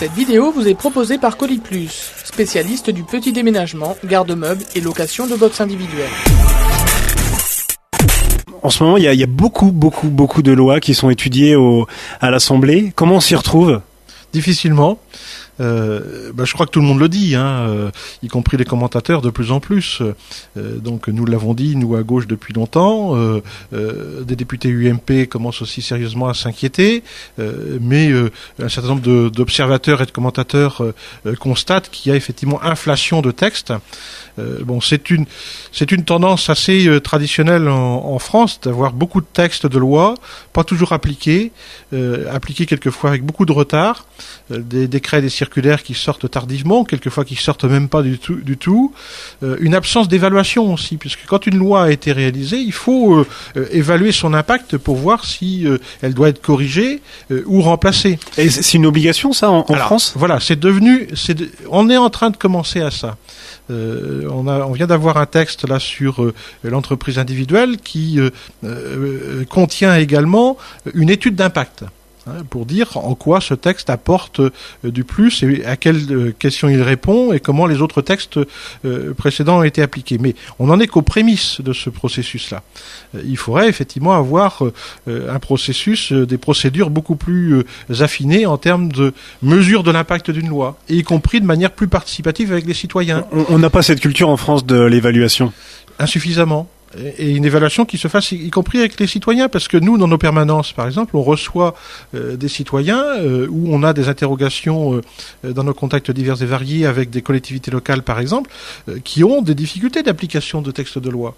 Cette vidéo vous est proposée par Coliplus, spécialiste du petit déménagement, garde-meubles et location de box individuelles. En ce moment, il y a beaucoup de lois qui sont étudiées à l'Assemblée. Comment on s'y retrouve ? Difficilement. Je crois que tout le monde le dit, y compris les commentateurs de plus en plus. Donc nous l'avons dit, nous à gauche depuis longtemps. Des députés UMP commencent aussi sérieusement à s'inquiéter, mais un certain nombre d'observateurs et de commentateurs constatent qu'il y a effectivement inflation de textes. C'est une tendance assez traditionnelle en France d'avoir beaucoup de textes de loi, pas toujours appliqués quelquefois avec beaucoup de retard, des décrets, des circulaires qui sortent tardivement, quelquefois qui sortent même pas du tout. Une absence d'évaluation aussi, puisque quand une loi a été réalisée, il faut évaluer son impact pour voir si elle doit être corrigée ou remplacée. Et c'est une obligation ça en France ? Voilà, on est en train de commencer à ça. On vient d'avoir un texte là sur l'entreprise individuelle qui contient également une étude d'impact, pour dire en quoi ce texte apporte du plus et à quelles questions il répond et comment les autres textes précédents ont été appliqués. Mais on n'en est qu'aux prémices de ce processus-là. Il faudrait effectivement avoir un processus, des procédures beaucoup plus affinées en termes de mesure de l'impact d'une loi, et y compris de manière plus participative avec les citoyens. On n'a pas cette culture en France de l'évaluation. Insuffisamment. Et une évaluation qui se fasse y compris avec les citoyens, parce que nous, dans nos permanences, par exemple, on reçoit des citoyens où on a des interrogations dans nos contacts divers et variés avec des collectivités locales, par exemple, qui ont des difficultés d'application de textes de loi.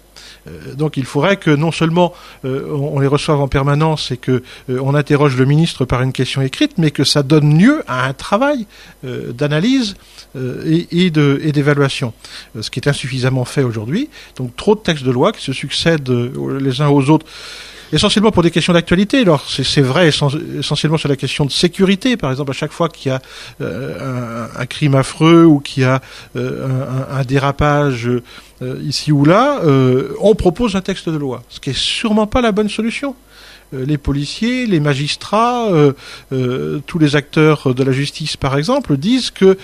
Donc il faudrait que non seulement on les reçoive en permanence et que on interroge le ministre par une question écrite, mais que ça donne lieu à un travail d'analyse et d'évaluation, ce qui est insuffisamment fait aujourd'hui. Donc trop de textes de loi qui se succèdent les uns aux autres, essentiellement pour des questions d'actualité. Alors c'est vrai essentiellement sur la question de sécurité, par exemple, à chaque fois qu'il y a un crime affreux ou qu'il y a un dérapage ici ou là, on propose un texte de loi, ce qui est sûrement pas la bonne solution. Les policiers, les magistrats, tous les acteurs de la justice, par exemple, disent que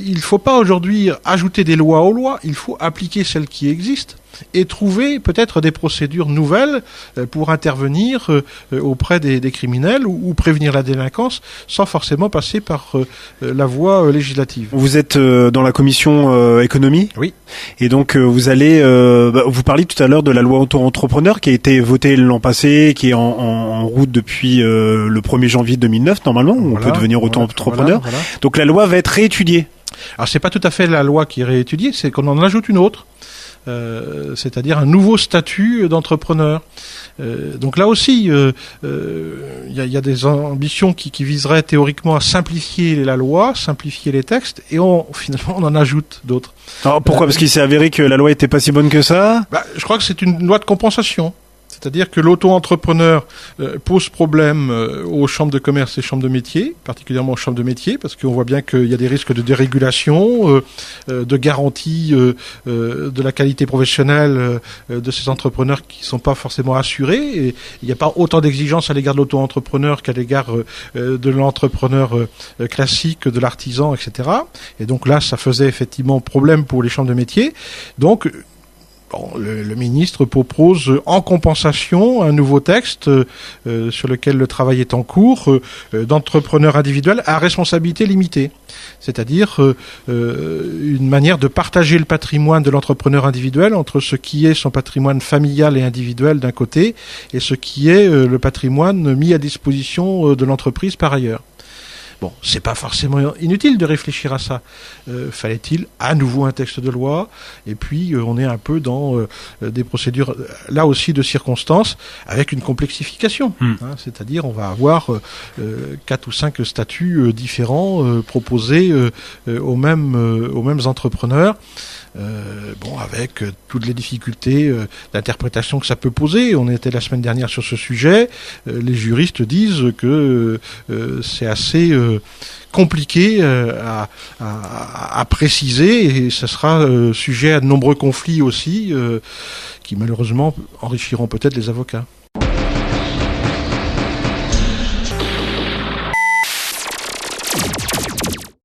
il faut pas aujourd'hui ajouter des lois aux lois, il faut appliquer celles qui existent et trouver peut-être des procédures nouvelles pour intervenir auprès des criminels ou prévenir la délinquance sans forcément passer par la voie législative. Vous êtes dans la commission économie ? Oui. Et donc vous allez, vous parliez tout à l'heure de la loi auto-entrepreneur qui a été votée l'an passé, qui est en route depuis le 1er janvier 2009 normalement, où on peut devenir auto-entrepreneur. Voilà. Donc la loi va être réétudiée. Alors c'est pas tout à fait la loi qui est réétudiée, c'est qu'on en ajoute une autre. C'est-à-dire un nouveau statut d'entrepreneur. Donc là aussi, il y a des ambitions qui viseraient théoriquement à simplifier la loi, simplifier les textes, et finalement on en ajoute d'autres. Alors pourquoi ? Parce qu'il s'est avéré que la loi était pas si bonne que ça ? Je crois que c'est une loi de compensation. C'est-à-dire que l'auto-entrepreneur pose problème aux chambres de commerce et chambres de métiers, particulièrement aux chambres de métiers, parce qu'on voit bien qu'il y a des risques de dérégulation, de garantie de la qualité professionnelle de ces entrepreneurs qui ne sont pas forcément assurés. Et il n'y a pas autant d'exigences à l'égard de l'auto-entrepreneur qu'à l'égard de l'entrepreneur classique, de l'artisan, etc. Et donc là, ça faisait effectivement problème pour les chambres de métiers. Donc, le ministre propose en compensation un nouveau texte sur lequel le travail est en cours, d'entrepreneurs individuels à responsabilité limitée. C'est-à-dire une manière de partager le patrimoine de l'entrepreneur individuel entre ce qui est son patrimoine familial et individuel d'un côté et ce qui est le patrimoine mis à disposition de l'entreprise par ailleurs. Bon, c'est pas forcément inutile de réfléchir à ça. Fallait-il à nouveau un texte de loi ? Et puis on est un peu dans des procédures là aussi de circonstances avec une complexification. C'est-à-dire on va avoir 4 ou 5 statuts différents proposés aux mêmes entrepreneurs. Avec toutes les difficultés d'interprétation que ça peut poser. On était la semaine dernière sur ce sujet. Les juristes disent que c'est assez compliqué à préciser, et ce sera sujet à de nombreux conflits aussi, qui malheureusement enrichiront peut-être les avocats.